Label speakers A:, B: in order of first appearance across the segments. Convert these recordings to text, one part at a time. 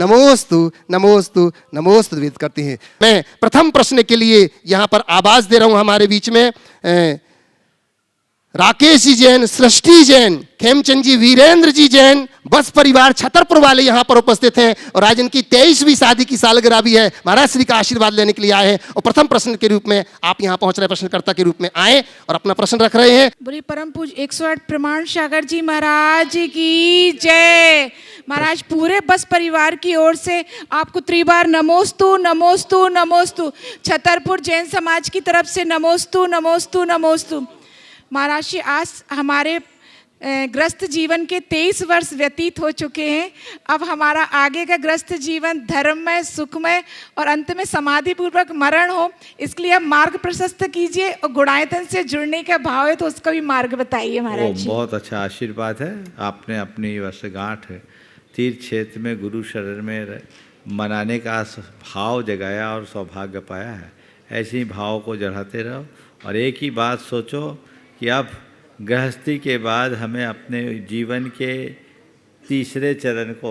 A: नमोस्तु नमोस्तु नमोस्तु निवेदित करते हैं। मैं प्रथम प्रश्न के लिए यहाँ पर आवाज दे रहा हूँ हमारे बीच में राकेश जी जैन, सृष्टि जैन, खेमचंद जी, वीरेंद्र जी जैन, बस परिवार छतरपुर वाले यहाँ पर उपस्थित हैं और आज इनकी 23वीं शादी की सालगिरह भी है। महाराज श्री का आशीर्वाद लेने के लिए आए हैं और प्रथम प्रश्न के रूप में आप यहाँ पहुंच रहे प्रश्नकर्ता के रूप में आए और अपना प्रश्न रख रहे हैं।
B: बुरी परम पूज 108 प्रमाण सागर जी महाराज की जय। महाराज पूरे बस परिवार की ओर से आपको त्रिबार नमोस्तु नमोस्तु नमोस्तु, छतरपुर जैन समाज की तरफ से नमोस्तु नमोस्तु नमोस्तु। महाराज जी आज हमारे ग्रस्त जीवन के 23 वर्ष व्यतीत हो चुके हैं। अब हमारा आगे का ग्रस्त जीवन धर्ममय, सुखमय और अंत में समाधि पूर्वक मरण हो, इसके लिए आप मार्ग प्रशस्त कीजिए और गुणायतन से जुड़ने का भाव है तो उसका भी मार्ग बताइए महाराज जी।
C: बहुत अच्छा आशीर्वाद है। आपने अपनी वर्षगांठ तीर्थ क्षेत्र में गुरु शरण में मनाने का भाव जगाया और सौभाग्य पाया है। ऐसे ही भाव को जढ़ाते रहो और एक ही बात सोचो कि अब गृहस्थी के बाद हमें अपने जीवन के तीसरे चरण को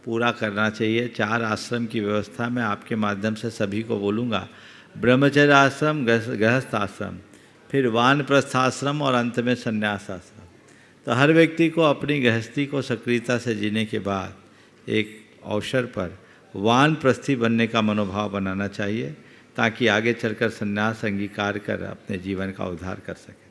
C: पूरा करना चाहिए। 4 आश्रम की व्यवस्था मैं आपके माध्यम से सभी को बोलूँगा। ब्रह्मचर्य आश्रम, गृहस्थ आश्रम, फिर वानप्रस्थ आश्रम और अंत में संन्यास आश्रम। तो हर व्यक्ति को अपनी गृहस्थी को सक्रियता से जीने के बाद एक अवसर पर वानप्रस्थी बनने का मनोभाव बनाना चाहिए ताकि आगे चलकर संन्यास अंगीकार कर अपने जीवन का उद्धार कर सके।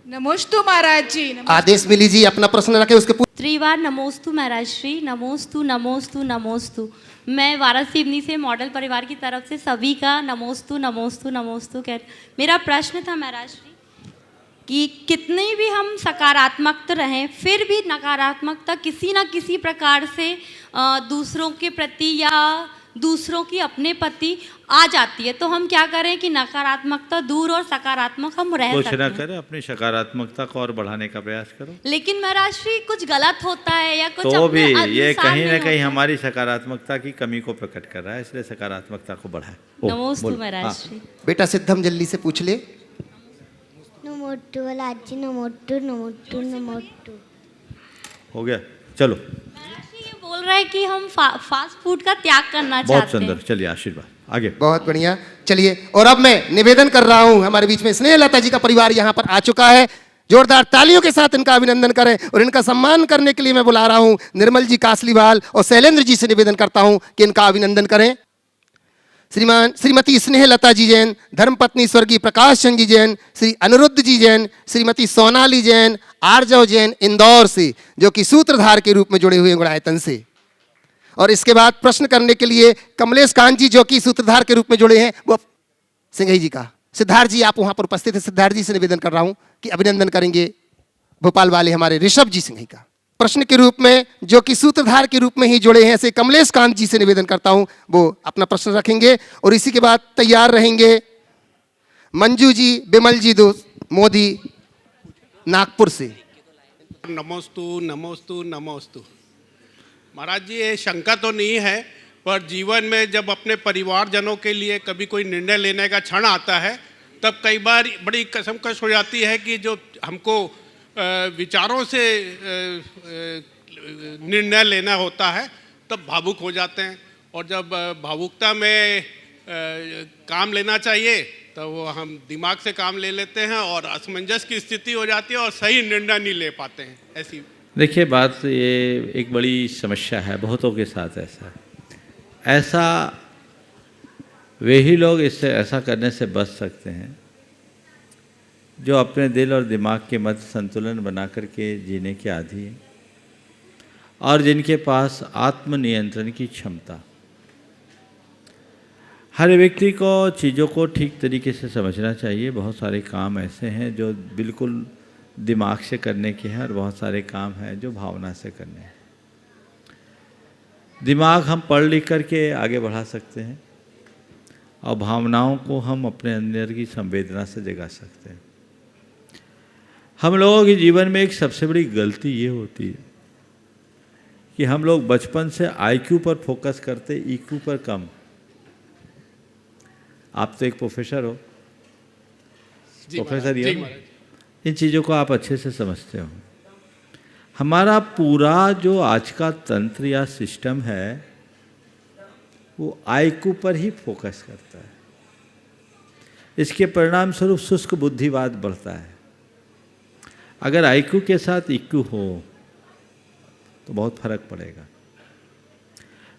B: नमोस्तु महाराज जी।
A: आदेश मिली जी अपना प्रश्न रखे उसके
D: त्रिवार नमोस्तु महाराज श्री। नमोस्तु नमोस्तु नमोस्तु। मैं वाराणसी से मॉडल परिवार की तरफ से सभी का नमोस्तु नमोस्तु नमोस्तु कह। मेरा प्रश्न था महाराज श्री कि कितने भी हम सकारात्मक रहें फिर भी नकारात्मकता किसी न किसी प्रकार से दूसरों के प्रति या दूसरों की अपने प्रति आ जाती है, तो हम क्या करें कि नकारात्मकता दूर और सकारात्मक हम रह सकते हैं।
C: कुछ ना करें, अपनी सकारात्मकता को और बढ़ाने का प्रयास करो।
D: लेकिन महाराज श्री कुछ गलत होता है या कुछ
C: तो भी ये कहीं ना कहीं
D: होता
C: हमारी सकारात्मकता की कमी को प्रकट कर रहा है, इसलिए सकारात्मकता को बढ़ाए।
D: नमोस्तु महाराज श्री।
A: बेटा सिद्धम जल्दी से पूछ ले।
E: नमोस्तु वालाजी, नमोस्तु नमोस्तु नमोस्तु।
C: हो गया, चलो।
D: ये बोल रहे हैं कि हम फास्ट फूड का त्याग करना चाहते हैं।
C: बहुत सुंदर, चलिए आशीर्वाद आगे।
A: बहुत बढ़िया, चलिए। और अब मैं निवेदन कर रहा हूं, हमारे बीच में स्नेहलता जी का परिवार यहां पर आ चुका है। जोरदार तालियों के साथ इनका अभिनंदन करें और इनका सम्मान करने के लिए मैं बुला रहा हूं निर्मल जी कासलीवाल और शैलेंद्र जी से निवेदन करता हूं कि इनका अभिनंदन करें। श्रीमती स्नेहलता जी जैन, धर्मपत्नी स्वर्गीय प्रकाश चंद जी जैन, श्री अनिरुद्ध जी जैन, श्रीमती सोनाली जैन, आर्जव जैन इंदौर से, जो कि सूत्रधार के रूप में जुड़े हुए गुणायतन से। और इसके बाद प्रश्न करने के लिए कमलेश कांत जी, जो कि सूत्रधार के रूप में जुड़े हैं, वो सिंघई जी का। सिद्धार्थ जी आप वहां पर उपस्थित है, सिद्धार्थ जी से निवेदन कर रहा हूं कि अभिनंदन करेंगे भोपाल वाले हमारे ऋषभ जी सिंघई का। प्रश्न के रूप में जो कि सूत्रधार के रूप में ही जुड़े हैं, ऐसे कमलेश कांत जी से निवेदन करता हूं वो अपना प्रश्न रखेंगे और इसी के बाद तैयार रहेंगे मंजू जी, बिमल जी मोदी नागपुर से।
F: नमोस्तु नमोस्तु नमोस्तु। महाराज जी ये शंका तो नहीं है, पर जीवन में जब अपने परिवारजनों के लिए कभी कोई निर्णय लेने का क्षण आता है तब कई बार बड़ी कसमकश हो जाती है कि जो हमको विचारों से निर्णय लेना होता है तब भावुक हो जाते हैं, और जब भावुकता में काम लेना चाहिए तो वो हम दिमाग से काम ले लेते हैं और असमंजस की स्थिति हो जाती है और सही निर्णय नहीं ले पाते हैं। ऐसी
C: देखिए बात, ये एक बड़ी समस्या है, बहुतों के साथ ऐसा वे ही लोग इससे ऐसा करने से बच सकते हैं जो अपने दिल और दिमाग के मध्य संतुलन बना करके जीने के आदी हैं और जिनके पास आत्मनियंत्रण की क्षमता। हर व्यक्ति को चीज़ों को ठीक तरीके से समझना चाहिए। बहुत सारे काम ऐसे हैं जो बिल्कुल दिमाग से करने के हैं और बहुत सारे काम हैं जो भावना से करने हैं। दिमाग हम पढ़ लिख करके आगे बढ़ा सकते हैं और भावनाओं को हम अपने अंदर की संवेदना से जगा सकते हैं। हम लोगों के जीवन में एक सबसे बड़ी गलती ये होती है कि हम लोग बचपन से आईक्यू पर फोकस करते, ईक्यू पर कम। आप तो एक प्रोफेसर हो, प्रोफेसर ये इन चीज़ों को आप अच्छे से समझते हो। हमारा पूरा जो आज का तंत्र या सिस्टम है वो आईक्यू पर ही फोकस करता है। इसके परिणाम स्वरूप शुष्क बुद्धिवाद बढ़ता है। अगर आईक्यू के साथ इक्यू हो तो बहुत फर्क पड़ेगा।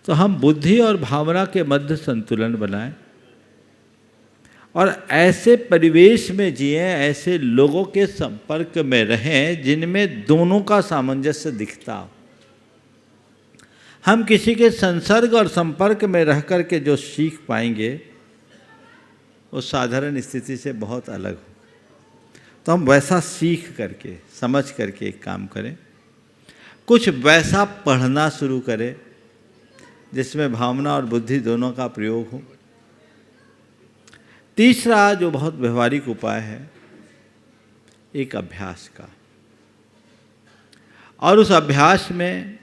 C: तो हम बुद्धि और भावना के मध्य संतुलन बनाएं और ऐसे परिवेश में जिएं, ऐसे लोगों के संपर्क में रहें जिनमें दोनों का सामंजस्य दिखता हो। हम किसी के संसर्ग और संपर्क में रह कर के जो सीख पाएंगे वो साधारण स्थिति से बहुत अलग हो। तो हम वैसा सीख करके, समझ करके एक काम करें, कुछ वैसा पढ़ना शुरू करें जिसमें भावना और बुद्धि दोनों का प्रयोग हो। तीसरा जो बहुत व्यवहारिक उपाय है, एक अभ्यास का, और उस अभ्यास में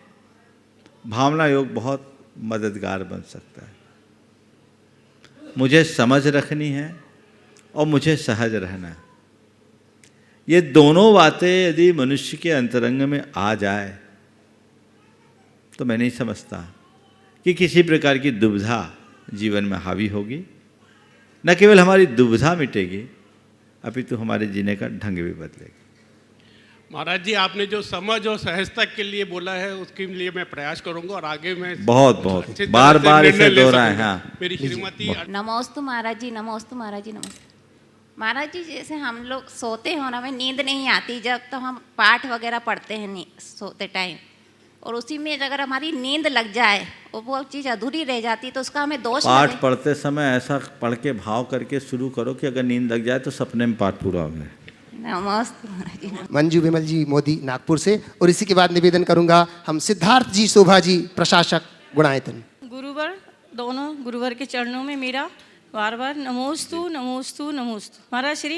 C: भावना योग बहुत मददगार बन सकता है। मुझे समझ रखनी है और मुझे सहज रहना है। ये दोनों बातें यदि मनुष्य के अंतरंग में आ जाए तो मैं नहीं समझता कि किसी प्रकार की दुविधा जीवन में हावी होगी। न केवल हमारी दुविधा मिटेगी अपितु हमारे जीने का ढंग भी बदलेगा।
F: महाराज जी, आपने जो समझ और सहजता के लिए बोला है उसके लिए मैं प्रयास करूंगा और आगे मैं
C: बहुत
F: अच्छी तरह
C: बार
F: से
C: बार
F: निर्णय
C: इसे
F: ले
C: दोहराएं।
F: सकूंगा।
C: हाँ,
F: मेरी श्रीमती
G: नमोस्तु महाराज जी, नमोस्तु महाराज जी, नमस्ते महाराज जी। जैसे हम लोग सोते हैं और हमें नींद नहीं आती जब, तो हम पाठ वगैरह पढ़ते हैं सोते टाइम, और उसी में अगर हमारी नींद लग जाए और वो चीज़ अधूरी रह जाती तो उसका हमें दोष
C: पाठ
G: लगे।
C: पढ़ते समय ऐसा पढ़ के भाव करके शुरू करो कि अगर नींद लग जाए तो सपने में पाठ पूरा हो गया।
G: नमोस्तु महाराज जी।
A: मंजू विमल जी मोदी नागपुर से, और इसी के बाद निवेदन करूंगा हम सिद्धार्थ जी शोभा जी प्रशासक गुणायतन।
H: गुरुवर, दोनों गुरुवर के चरणों में मेरा बार बार नमोस्तु नमोस्तु नमोस्तु। महाराज श्री,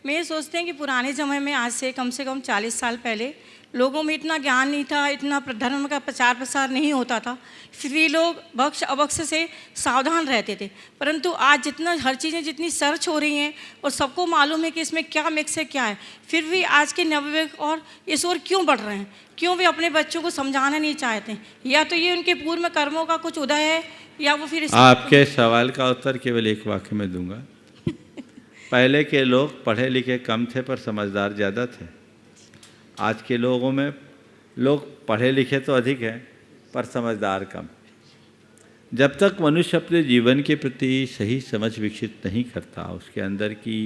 H: मैं ये सोचते हैं कि पुराने समय में आज से कम 40 साल पहले लोगों में इतना ज्ञान नहीं था, इतना धर्म का प्रचार प्रसार नहीं होता था, फिर भी लोग बख्श अबख्श से सावधान रहते थे। परंतु आज जितना हर चीज़ें जितनी सर्च हो रही हैं और सबको मालूम है कि इसमें क्या मिक्स है क्या है, फिर भी आज के नवयुवक और इस ओर क्यों बढ़ रहे हैं? क्यों वे अपने बच्चों को समझाना नहीं चाहते? या तो ये उनके पूर्व कर्मों का कुछ उदय है, या वो फिर
C: आपके सवाल का उत्तर केवल एक वाक्य में दूंगा। पहले के लोग पढ़े लिखे कम थे पर समझदार ज़्यादा थे। आज के लोगों में लोग पढ़े लिखे तो अधिक हैं पर समझदार कम। जब तक मनुष्य अपने जीवन के प्रति सही समझ विकसित नहीं करता, उसके अंदर की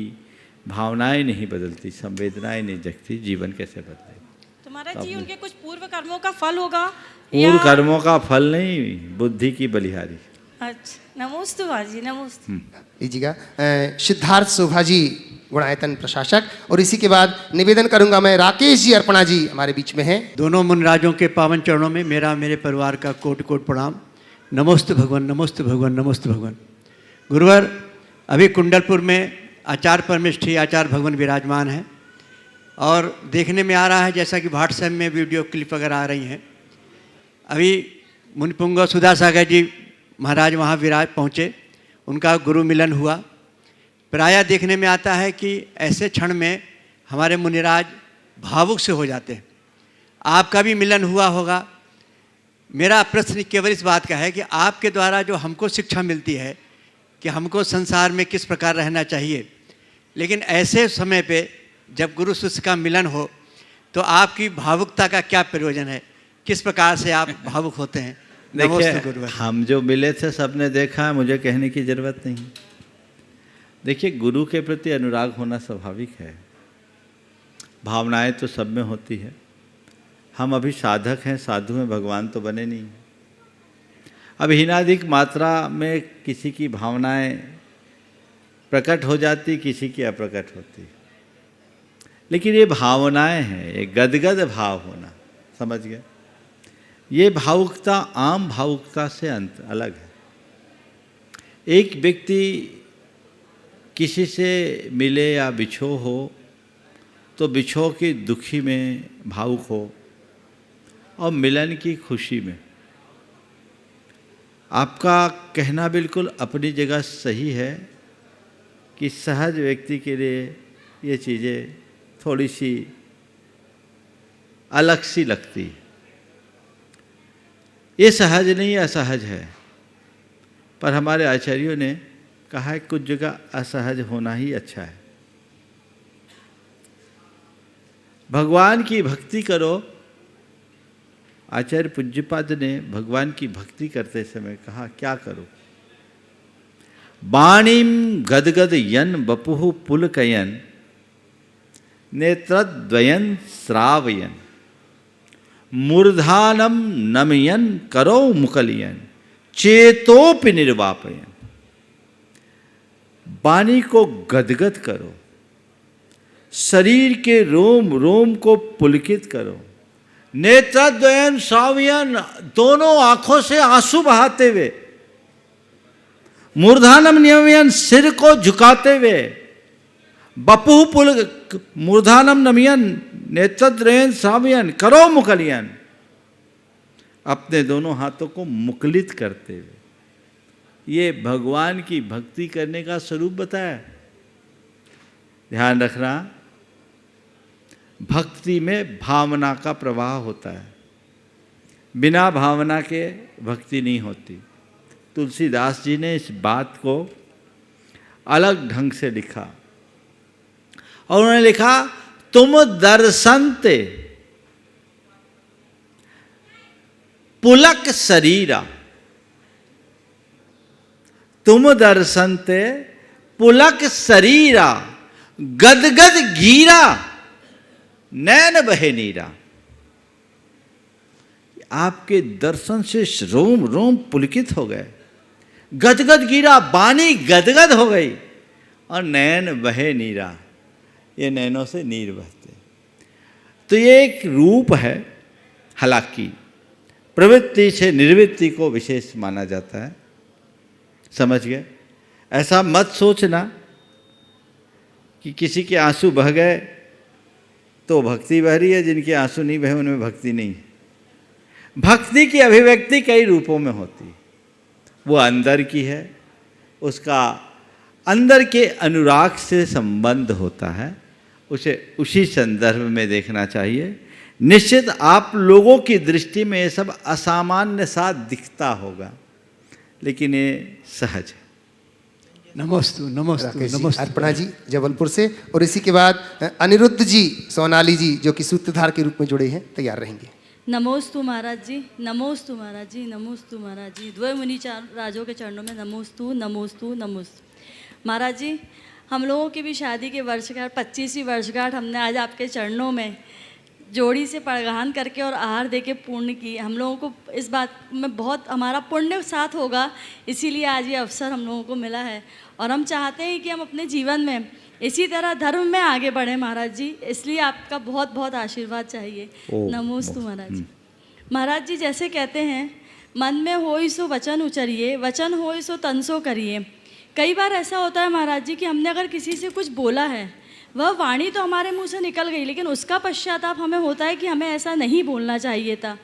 C: भावनाएं नहीं बदलती, संवेदनाएं नहीं जगती, जीवन कैसे बदलेगा?
H: तो महाराज जी, उनके कुछ पूर्व कर्मों का फल होगा?
C: पूर्व कर्मों का फल नहीं, बुद्धि की बलिहारी।
H: अच्छा, नमोस्तु महाराज जी, नमोस्तु।
A: लीजिएगा सिद्धार्थ शोभा जी गुणायतन प्रशासक, और इसी के बाद निवेदन करूंगा मैं राकेश जी अर्पणा जी हमारे बीच में हैं।
I: दोनों मुनराजों के पावन चरणों में मेरा, मेरे परिवार का कोटि कोटि प्रणाम। नमोस्तु भगवान, नमोस्तु भगवान, नमोस्तु भगवान। गुरुवर, अभी कुंडलपुर में आचार्य परमेष्ठी आचार्य भगवान विराजमान हैं, और देखने में आ रहा है जैसा कि व्हाट्सएप में वीडियो क्लिप वगैरह आ रही हैं। अभी मुनिपुंग सुधा सागर जी महाराज वहाँ विराज पहुँचे, उनका गुरु मिलन हुआ। प्रायः देखने में आता है कि ऐसे क्षण में हमारे मुनिराज भावुक से हो जाते हैं। आपका भी मिलन हुआ होगा। मेरा प्रश्न केवल इस बात का है कि आपके द्वारा जो हमको शिक्षा मिलती है कि हमको संसार में किस प्रकार रहना चाहिए, लेकिन ऐसे समय पे जब गुरु शिष्य का मिलन हो तो आपकी भावुकता का क्या प्रयोजन है? किस प्रकार से आप भावुक होते हैं?
C: देखिए, हम जो मिले थे सबने देखा है, मुझे कहने की जरूरत नहीं। देखिए, गुरु के प्रति अनुराग होना स्वाभाविक है, भावनाएं तो सब में होती है। हम अभी साधक हैं, साधु हैं, भगवान तो बने नहीं। अब हीनाधिक मात्रा में किसी की भावनाएं प्रकट हो जाती, किसी की अप्रकट होती, लेकिन ये भावनाएं हैं, ये गदगद भाव होना, समझ गए? ये भावुकता आम भावुकता से अलग है। एक व्यक्ति किसी से मिले या बिछो हो तो बिछो की दुखी में भावुक हो, और मिलन की खुशी में। आपका कहना बिल्कुल अपनी जगह सही है कि सहज व्यक्ति के लिए ये चीज़ें थोड़ी सी अलग सी लगती है। ये सहज नहीं, असहज है। पर हमारे आचार्यों ने कहा है कुछ जगह असहज होना ही अच्छा है। भगवान की भक्ति करो। आचार्य पूज्यपाद ने भगवान की भक्ति करते समय कहा क्या करो? वाणीम गदगद यन बपुः पुलकयन नेत्रद्वयन श्रावयन मूर्धानम नमयन करो मुकलियन चेतोपि निर्वापयन। वाणी को गदगद करो, शरीर के रोम रोम को पुलकित करो, नेत्रद्वयन श्रावयन दोनों आंखों से आंसू बहाते हुए, मूर्धानम नियमयन सिर को झुकाते हुए, बपुः पुल मूर्धानम नमयन नेत्रद्वयन श्रावयन करो मुकलियन, अपने दोनों हाथों को मुकलित करते हुए। ये भगवान की भक्ति करने का स्वरूप बताया। ध्यान रखना, भक्ति में भावना का प्रवाह होता है, बिना भावना के भक्ति नहीं होती। तुलसीदास जी ने इस बात को अलग ढंग से लिखा और उन्होंने लिखा तुम दर्शनते पुलक शरीरा, तुम दर्शनते पुलक शरीरा गदगद गीरा नैन बहे नीरा। आपके दर्शन से रोम रोम पुलकित हो गए, गदगद गिरा, वाणी गदगद हो गई और नैन बहे नीरा, ये नैनों से नीर बहते। तो ये एक रूप है। हालांकि प्रवृत्ति से निर्वृत्ति को विशेष माना जाता है। समझ गए? ऐसा मत सोचना कि किसी के आंसू बह गए तो भक्ति बह रही है, जिनके आंसू नहीं बहे उनमें भक्ति नहीं है। भक्ति की अभिव्यक्ति कई रूपों में होती है। वो अंदर की है, उसका अंदर के अनुराग से संबंध होता है, उसे उसी संदर्भ में देखना चाहिए। निश्चित आप लोगों की दृष्टि में ये सब असामान्य सा दिखता होगा, लेकिन ये सहज है।
I: नमोस्तु नमोस्तु
A: राकेश जी,
I: नमोस्तु।
A: अर्पणा जी जबलपुर से, और इसी के बाद अनिरुद्ध जी सोनाली जी जो कि सूत्रधार के रूप में जुड़े हैं, तैयार रहेंगे।
J: नमोस्तु महाराज जी, नमोस्तु महाराज जी, नमोस्तु महाराज जी। द्वय मुनि चार राजों के चरणों में नमोस्तु नमोस्तु नमोस्तु। महाराज जी, हम लोगों की भी शादी के वर्षगांठ 25वीं वर्षगांठ हमने आज आपके चरणों में जोड़ी से परगान करके और आहार दे के पूर्ण की। हम लोगों को इस बात में बहुत हमारा पुण्य साथ होगा, इसीलिए आज ये अवसर हम लोगों को मिला है और हम चाहते हैं कि हम अपने जीवन में इसी तरह धर्म में आगे बढ़े महाराज जी, इसलिए आपका बहुत बहुत आशीर्वाद चाहिए। नमोस्तु महाराज जी। महाराज जी जैसे कहते हैं, मन में होई सो वचन उचरिए, वचन होई सो तन सो करिए। कई बार ऐसा होता है महाराज जी कि हमने अगर किसी से कुछ बोला है, वह वाणी तो हमारे मुंह से निकल गई, लेकिन उसका पश्चाताप हमें होता है कि हमें ऐसा नहीं बोलना चाहिए था।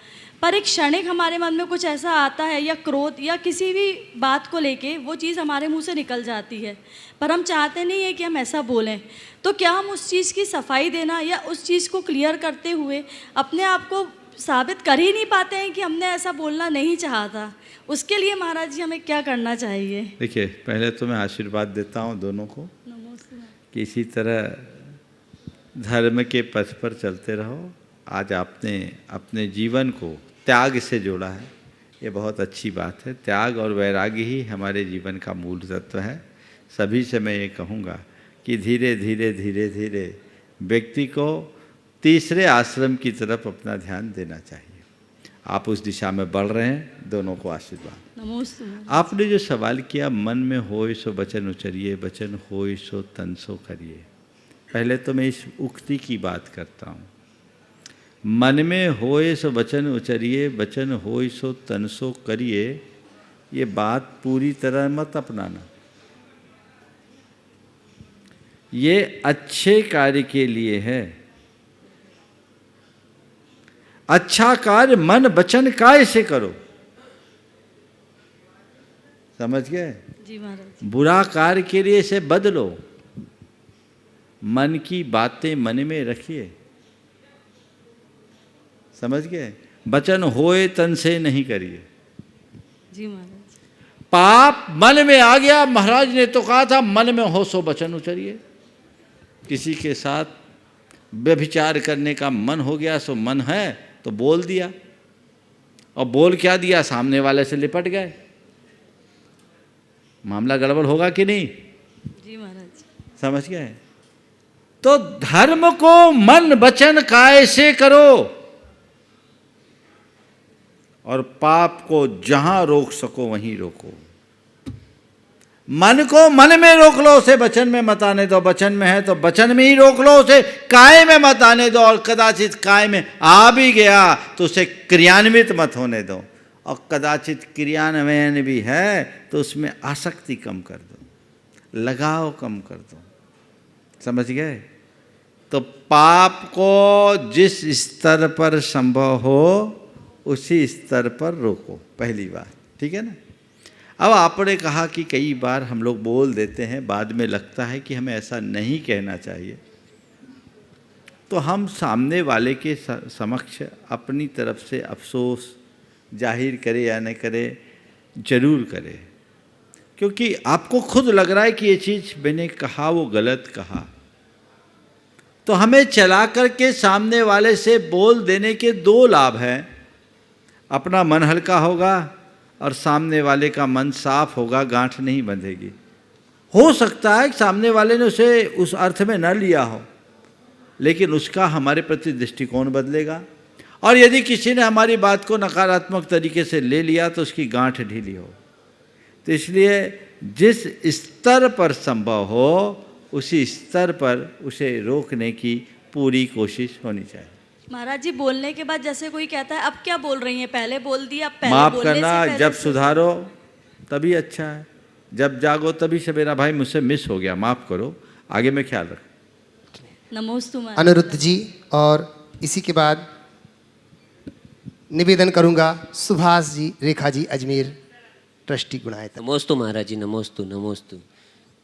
J: पर एक क्षणिक हमारे मन में कुछ ऐसा आता है, या क्रोध या किसी भी बात को लेके वो चीज़ हमारे मुंह से निकल जाती है, पर हम चाहते नहीं है कि हम ऐसा बोलें। तो क्या हम उस चीज़ की सफाई देना या उस चीज़ को क्लियर करते हुए अपने आप को साबित कर ही नहीं पाते हैं कि हमने ऐसा बोलना नहीं चाहा था? उसके लिए महाराज जी हमें क्या करना चाहिए?
C: देखिए, पहले तो मैं आशीर्वाद देता हूँ दोनों को कि इसी तरह धर्म के पथ पर चलते रहो। आज आपने अपने जीवन को त्याग से जोड़ा है, ये बहुत अच्छी बात है। त्याग और वैराग्य ही हमारे जीवन का मूल तत्व है। सभी से मैं ये कहूँगा कि धीरे धीरे धीरे धीरे व्यक्ति को तीसरे आश्रम की तरफ अपना ध्यान देना चाहिए। आप उस दिशा में बढ़ रहे हैं, दोनों को आशीर्वाद।
J: नमोस्तु।
C: आपने जो सवाल किया, मन में होय सो वचन उचरिए, वचन होय सो तन सो करिए। पहले तो मैं इस उक्ति की बात करता हूँ, मन में होय सो वचन उचरिए, वचन होय सो तन सो करिए। ये बात पूरी तरह मत अपनाना। ये अच्छे कार्य के लिए है। अच्छा कार्य मन वचन काय से करो, समझ गए?
J: जी महाराज।
C: बुरा कार्य के लिए इसे बदलो। मन की बातें मन में रखिए, समझ गए? वचन होए तन से नहीं करिए।
J: जी महाराज।
C: पाप मन में आ गया, महाराज ने तो कहा था मन में हो सो बचन उचरिए। किसी के साथ व्यभिचार करने का मन हो गया, सो मन है तो बोल दिया, और बोल क्या दिया, सामने वाले से लिपट गए, मामला गड़बड़ होगा कि नहीं?
J: जी महाराज।
C: समझ गए? तो धर्म को मन वचन काय से करो, और पाप को जहां रोक सको वहीं रोको। मन को मन में रोक लो, उसे वचन में मत आने दो, वचन में है तो वचन में ही रोक लो, उसे काय में मत आने दो, और कदाचित काय में आ भी गया तो उसे क्रियान्वित मत होने दो, और कदाचित क्रियान्वयन भी है तो उसमें आसक्ति कम कर दो, लगाव कम कर दो। समझ गए? तो पाप को जिस स्तर पर संभव हो उसी स्तर पर रोको, पहली बात। ठीक है ना? अब आपने कहा कि कई बार हम लोग बोल देते हैं, बाद में लगता है कि हमें ऐसा नहीं कहना चाहिए, तो हम सामने वाले के समक्ष अपनी तरफ से अफसोस जाहिर करे या न करे, जरूर करे, क्योंकि आपको खुद लग रहा है कि ये चीज़ मैंने कहा वो गलत कहा। तो हमें चला करके सामने वाले से बोल देने के दो लाभ हैं, अपना मन हल्का होगा और सामने वाले का मन साफ होगा, गांठ नहीं बंधेगी। हो सकता है कि सामने वाले ने उसे उस अर्थ में न लिया हो, लेकिन उसका हमारे प्रति दृष्टिकोण बदलेगा, और यदि किसी ने हमारी बात को नकारात्मक तरीके से ले लिया तो उसकी गांठ ढीली हो। तो इसलिए जिस स्तर पर संभव हो उसी स्तर पर उसे रोकने की पूरी कोशिश होनी चाहिए।
J: महाराज जी, बोलने के बाद जैसे कोई कहता है अब क्या बोल रही हैं, पहले बोल दिया, अब पहले
C: माफ
J: बोलने से
C: करना,
J: पहले
C: जब सुधारो तभी अच्छा है, जब जागो तभी से मेरा भाई मुझसे मिस हो गया, माफ करो, आगे में ख्याल रखो।
J: नमोस्तु महाराज।
A: अनिरुद्ध जी, और इसी के बाद निवेदन करूंगा सुभाष जी, रेखा जी, अजमेर ट्रस्टी गुणायत।
K: नमोस्तु महाराज जी, नमोस्तु नमोस्तु।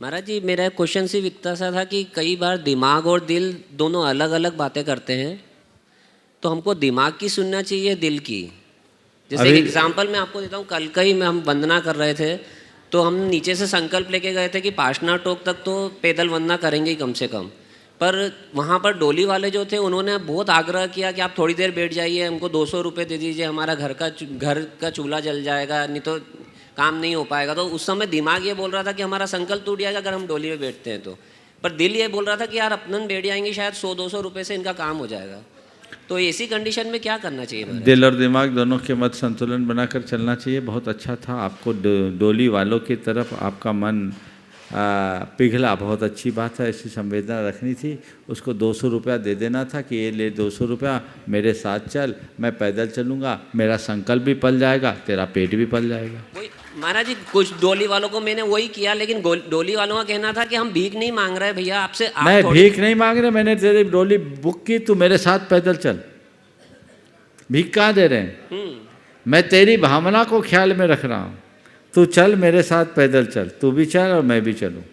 K: महाराज जी, मेरा क्वेश्चन सिर्फ इतना सा था कि कई बार दिमाग और दिल दोनों अलग अलग बातें करते हैं, तो हमको दिमाग की सुनना चाहिए दिल की? जैसे एक एग्जाम्पल मैं आपको देता हूँ, कल का ही में हम वंदना कर रहे थे, तो हम नीचे से संकल्प लेके गए थे कि पाशना टोक तक तो पैदल वंदना करेंगे ही कम से कम, पर वहाँ पर डोली वाले जो थे उन्होंने बहुत आग्रह किया कि आप थोड़ी देर बैठ जाइए, हमको 200 रुपये दे दीजिए, हमारा घर का चूल्हा जल जाएगा, नहीं तो काम नहीं हो पाएगा। तो उस समय दिमाग ये बोल रहा था कि हमारा संकल्प टूट जाएगा अगर हम डोली में बैठते हैं तो, पर दिल ये बोल रहा था कि यार अपन बैठ जाएंगे, शायद 100-200 रुपये से इनका काम हो जाएगा। तो ऐसी कंडीशन में क्या करना चाहिए?
C: दिल और दिमाग दोनों के मध्य संतुलन बनाकर चलना चाहिए। बहुत अच्छा था, आपको डोली वालों की तरफ आपका मन पिघला, बहुत अच्छी बात है, ऐसी संवेदना रखनी थी। उसको 200 रुपया दे देना था कि ये ले 200 रुपया, मेरे साथ चल, मैं पैदल चलूँगा, मेरा संकल्प भी पल जाएगा, तेरा पेट भी पल जाएगा।
K: वही महाराज जी, कुछ डोली वालों को मैंने वही किया, लेकिन डोली वालों का कहना था कि हम भीख नहीं मांग रहे भैया आपसे,
C: मैं भीख नहीं मांग रहे, मैंने तेरी डोली बुक की, तू मेरे साथ पैदल चल, भीख कहाँ दे रहे हैं? मैं तेरी भावना को ख्याल में रख रहा हूँ, तू चल मेरे साथ पैदल चल, तू भी चल और मैं भी चलूँ।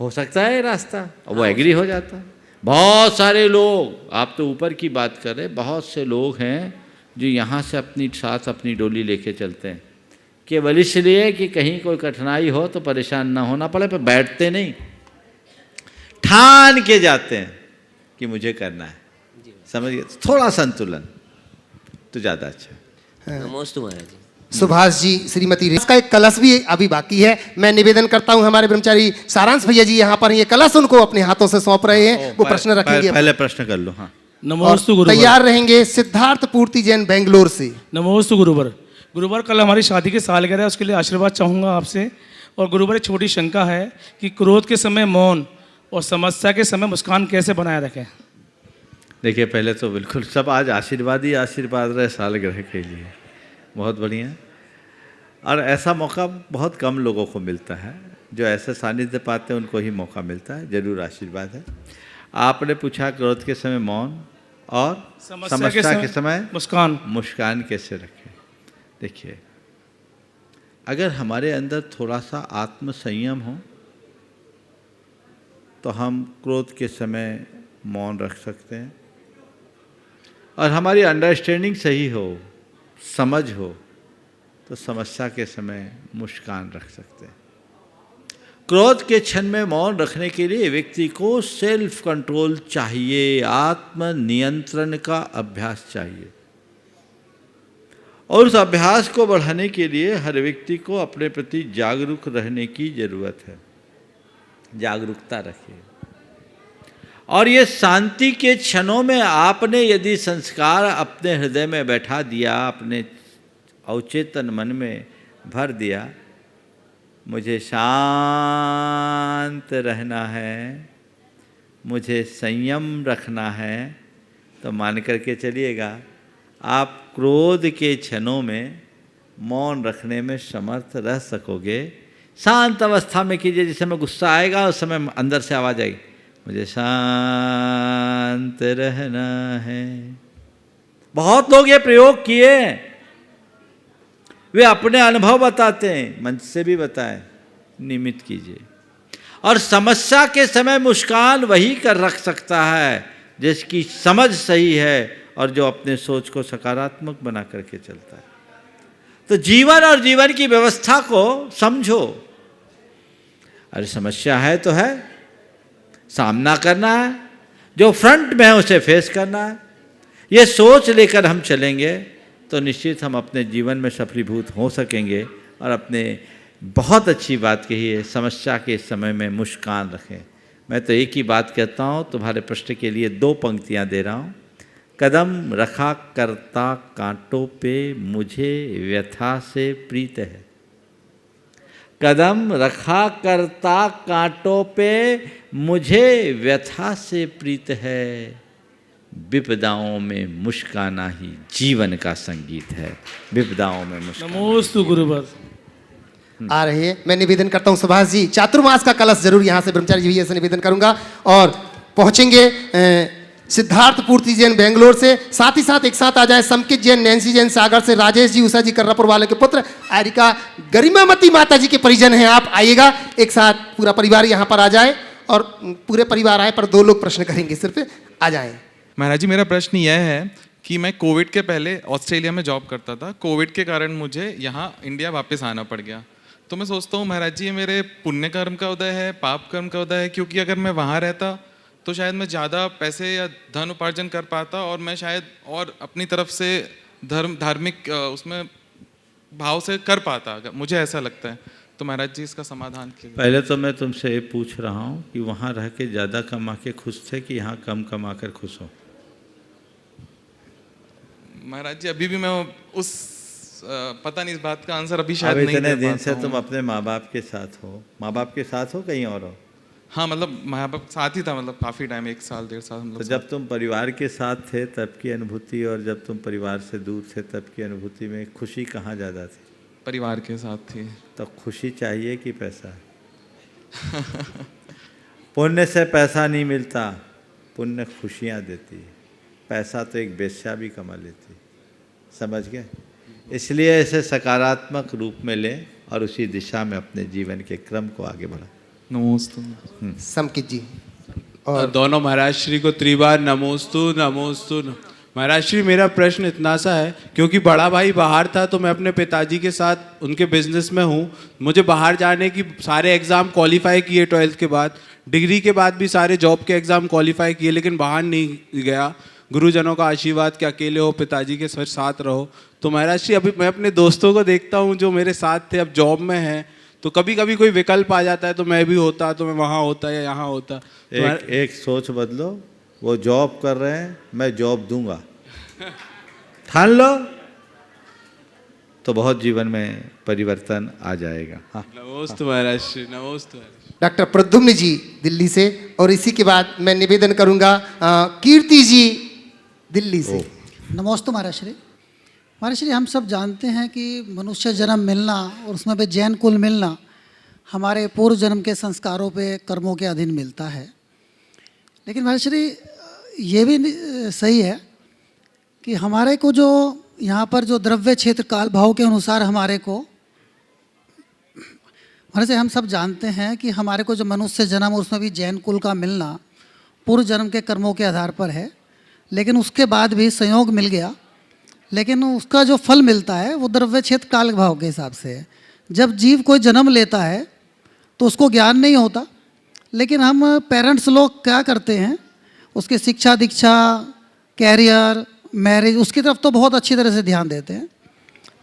C: हो सकता है रास्ता, और वो एग्री हो जाता है। बहुत सारे लोग, आप तो ऊपर की बात कर रहे, बहुत से लोग हैं जो यहाँ से अपनी साथ अपनी डोली लेके चलते हैं, केवल इसलिए कि कहीं कोई कठिनाई हो तो परेशान ना होना पड़े, पर बैठते नहीं, ठान के जाते हैं कि मुझे करना है। समझिए, थोड़ा संतुलन तो ज़्यादा अच्छा है।
K: नमोस्तु महाराज जी।
A: सुभाष जी, श्रीमती रेखा का एक कलश भी अभी बाकी है। मैं निवेदन करता हूं, हमारे ब्रह्मचारी सारांश भैया जी यहाँ पर ये कलश उनको अपने हाथों से सौंप रहे हैं, वो प्रश्न रखेंगे।
C: पहले प्रश्न कर लो। हाँ,
L: नमोस्तु गुरुवर।
A: तैयार रहेंगे सिद्धार्थ पूर्ति जैन, बेंगलोर से।
L: नमोस्तु गुरुवर। गुरुवर, कल हमारी शादी की सालगिरह है, उसके लिए आशीर्वाद चाहूँगा आपसे। और गुरुवर, एक छोटी शंका है कि क्रोध के समय मौन और समस्या के समय मुस्कान कैसे बनाए रखें?
C: देखिए, पहले तो बिल्कुल सब आज आशीर्वाद ही आशीर्वाद रहे सालगिरह के लिए, बहुत बढ़िया। और ऐसा मौका बहुत कम लोगों को मिलता है, जो ऐसे सानिध्य पाते हैं उनको ही मौका मिलता है, जरूर आशीर्वाद है। आपने पूछा क्रोध के समय मौन और समस्या के समय मुस्कान कैसे रखें। देखिए, अगर हमारे अंदर थोड़ा सा आत्म संयम हो तो हम क्रोध के समय मौन रख सकते हैं, और हमारी अंडरस्टैंडिंग सही हो, समझ हो, तो समस्या के समय मुस्कान रख सकते हैं। क्रोध के क्षण में मौन रखने के लिए व्यक्ति को सेल्फ कंट्रोल चाहिए, आत्म नियंत्रण का अभ्यास चाहिए। और उस अभ्यास को बढ़ाने के लिए हर व्यक्ति को अपने प्रति जागरूक रहने की जरूरत है। जागरूकता रखिए। और ये शांति के क्षणों में आपने यदि संस्कार अपने हृदय में बैठा दिया, अपने अवचेतन मन में भर दिया, मुझे शांत रहना है, मुझे संयम रखना है, तो मान करके चलिएगा आप क्रोध के क्षणों में मौन रखने में समर्थ रह सकोगे। शांत अवस्था में कीजिए। जिस समय गुस्सा आएगा उस समय अंदर से आवाज आएगी, मुझे शांत रहना है। बहुत लोग ये प्रयोग किए, वे अपने अनुभव बताते हैं, मंच से भी बताएं, निमित कीजिए। और समस्या के समय मुस्कान वही कर रख सकता है जिसकी समझ सही है और जो अपने सोच को सकारात्मक बना करके चलता है। तो जीवन और जीवन की व्यवस्था को समझो। अरे समस्या है तो है, सामना करना है, जो फ्रंट में है उसे फेस करना है। ये सोच लेकर हम चलेंगे तो निश्चित हम अपने जीवन में सफलीभूत हो सकेंगे। और अपने बहुत अच्छी बात कही है, समस्या के समय में मुस्कान रखें। मैं तो एक ही बात कहता हूँ, तुम्हारे प्रश्न के लिए 2 पंक्तियाँ दे रहा हूँ। कदम रखा करता कांटों पे मुझे व्यथा से प्रीत है। कदम रखा करता कांटों पे मुझे व्यथा से प्रीत है। विपदाओं में मुस्काना ही जीवन का संगीत है। विपदाओं में मुस्काना।
L: नमोस्तु गुरुवर।
A: आ रही है। मैं निवेदन करता हूं सुभाष जी, चातुर्मास का कलश जरूर यहाँ से ब्रह्मचारी जी भैया से निवेदन करूंगा। और पहुंचेंगे सिद्धार्थ पूर्ति जैन बेंगलोर से, साथ ही साथ एक साथ आ जाए समकित जैन, नैन्सी जैन सागर से, राजेश जी, उषा जी कर्रापुर वाले के पुत्र, आरिका गरिमामती माता जी के परिजन हैं। आप आइएगा, एक साथ पूरा परिवार यहाँ पर आ जाए। और पूरे परिवार आए पर 2 लोग प्रश्न करेंगे, सिर्फ आ जाए।
M: महाराज जी, मेरा प्रश्न यह है कि मैं कोविड के पहले ऑस्ट्रेलिया में जॉब करता था। कोविड के कारण मुझे यहाँ इंडिया वापस आना पड़ गया। तो मैं सोचता हूँ महाराज जी, ये मेरे पुण्य कर्म का उदय है, पाप कर्म का उदय है? क्योंकि अगर मैं वहाँ रहता तो शायद मैं ज़्यादा पैसे या धन उपार्जन कर पाता और मैं शायद और अपनी तरफ से धार्मिक उसमें भाव से कर पाता, मुझे ऐसा लगता है। तो महाराज जी इसका समाधान कीजिए।
C: पहले तो मैं तुमसे ये पूछ रहा हूँ कि वहाँ रह के ज़्यादा कमा के खुश थे कि यहाँ कम कमा कर खुश हो?
M: महाराज जी अभी भी मैं उस पता नहीं, इस बात का आंसर अभी शायद नहीं दे पाता हूँ।
C: इतने दिन से तुम अपने माँ बाप के साथ हो, माँ बाप के साथ हो कहीं और हो?
M: हाँ, मतलब माँ बाप साथ ही था, मतलब काफ़ी टाइम, 1 साल 1.5 साल हम लोग।
C: तो जब तुम परिवार के साथ थे तब की अनुभूति और जब तुम परिवार से दूर थे तब की अनुभूति में खुशी कहाँ ज़्यादा थी?
M: परिवार के साथ थी।
C: तो खुशी चाहिए कि पैसा? पुण्य से पैसा नहीं मिलता, पुण्य खुशियाँ देती है। पैसा तो एक बेश्या भी कमा लेती, समझ गए? इसलिए इसे सकारात्मक रूप में लें और उसी दिशा में अपने जीवन के क्रम को आगे बढ़ाएं।
M: नमोस्तु।
A: समकित जी
F: और दोनों महाराज श्री को त्रिबार नमोस्तु नमोस्तु। महाराज श्री, मेरा प्रश्न इतना सा है, क्योंकि बड़ा भाई बाहर था तो मैं अपने पिताजी के साथ उनके बिजनेस में हूँ। मुझे बाहर जाने की सारे एग्ज़ाम क्वालिफाई किए 12th के बाद, डिग्री के बाद भी सारे जॉब के एग्ज़ाम क्वालिफाई किए, लेकिन बाहर नहीं गया। गुरुजनों का आशीर्वाद कि अकेले हो, पिताजी के साथ रहो। तो महाराज जी अभी मैं अपने दोस्तों को देखता हूँ जो मेरे साथ थे, अब जॉब में हैं, तो कभी कभी कोई विकल्प आ जाता है तो मैं भी होता, तो मैं वहाँ होता या यहाँ होता।
C: एक सोच बदलो, वो जॉब कर रहे हैं, मैं जॉब दूंगा, ठान लो, तो बहुत जीवन में परिवर्तन आ जाएगा। हाँ,
F: नमोस्तु महाराज श्री, नमोस्तु।
A: डॉक्टर प्रद्युम्न जी दिल्ली से, और इसी के बाद मैं निवेदन करूंगा कीर्ति जी दिल्ली से।
N: नमोस्तु महाराज श्री। महाराज श्री, हम सब जानते हैं कि मनुष्य जन्म मिलना और उसमें भी जैन कुल मिलना हमारे पूर्व जन्म के संस्कारों पे, कर्मों के अधीन मिलता है। लेकिन महाराज श्री ये भी सही है कि हमारे को जो यहाँ पर जो द्रव्य क्षेत्र काल भाव के अनुसार हमारे को, महाराज श्री हम सब जानते हैं कि हमारे को जो मनुष्य जन्म और उसमें भी जैन कुल का मिलना पूर्व जन्म के कर्मों के आधार पर है। लेकिन उसके बाद भी संयोग मिल गया लेकिन उसका जो फल मिलता है वो द्रव्य क्षेत्र काल भाव के हिसाब से है। जब जीव कोई जन्म लेता है तो उसको ज्ञान नहीं होता, लेकिन हम पेरेंट्स लोग क्या करते हैं, उसकी शिक्षा दीक्षा, कैरियर, मैरिज, उसकी तरफ तो बहुत अच्छी तरह से ध्यान देते हैं,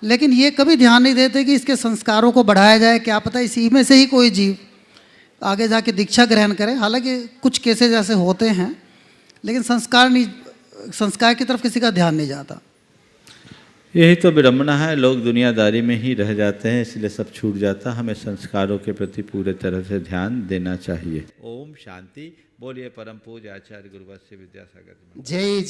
N: लेकिन ये कभी ध्यान नहीं देते कि इसके संस्कारों को बढ़ाया जाए। क्या पता इसी में से ही कोई जीव आगे जाके दीक्षा ग्रहण करे। हालांकि कुछ केसेस ऐसे होते हैं, लेकिन संस्कार की तरफ किसी का ध्यान नहीं जाता।
C: यही तो विडम्बना है, लोग दुनियादारी में ही रह जाते हैं, इसलिए सब छूट जाता। हमें संस्कारों के प्रति पूरे तरह से ध्यान देना चाहिए। ओम शांति। बोलिए परम पूज्य आचार्य गुरुवर श्री विद्यासागर जी।
A: जय